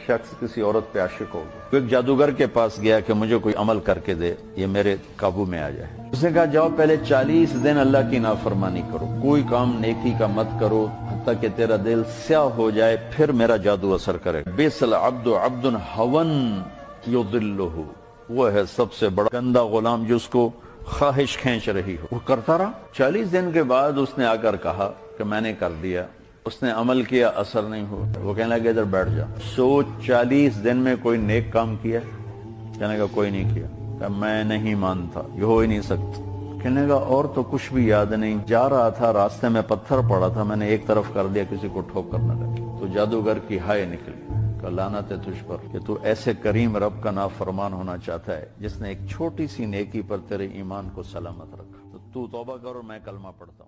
شخص کسی عورت پہ عاشق ہو گیا، تو ایک جادوگر کے پاس گیا کہ مجھے کوئی عمل کر کے دے، یہ میرے قابو میں آ جائے۔ اس نے کہا جاؤ پہلے 40 دن اللہ کی نافرمانی کرو، کوئی کام نیکی کا مت کرو حتیٰ کہ تیرا دل سیاہ ہو جائے، پھر میرا جادو اثر کرے۔ بئس العبد عبد ہون یضلہ، وہ ہے سب سے بڑا گندا غلام جس کو خواہش کھینچ رہی ہو۔ وہ کرتا رہا، 40 دن کے بعد اس نے آ کر کہا کہ میں نے کر دیا۔ اس نے عمل کیا، اثر نہیں ہوا۔ وہ کہنے لگا ادھر بیٹھ جا، سوچ 40 دن میں کوئی نیک کام کیا؟ کہنے لگا کوئی نہیں کیا۔ کہ میں نہیں مانتا، یہ ہو ہی نہیں سکتا۔ کہنے لگا اور تو کچھ بھی یاد نہیں، جا رہا تھا راستے میں پتھر پڑا تھا، میں نے ایک طرف کر دیا، کسی کو ٹھوک کر نہ لگی۔ تو جادوگر کی ہائے نکلی کہ لعنت ہے تجھ پر کہ تو ایسے کریم رب کا نافرمان ہونا چاہتا ہے جس نے ایک چھوٹی سی نیکی پر تیرے ایمان کو سلامت رکھا۔ تو توبہ کر اور میں کلمہ پڑھتا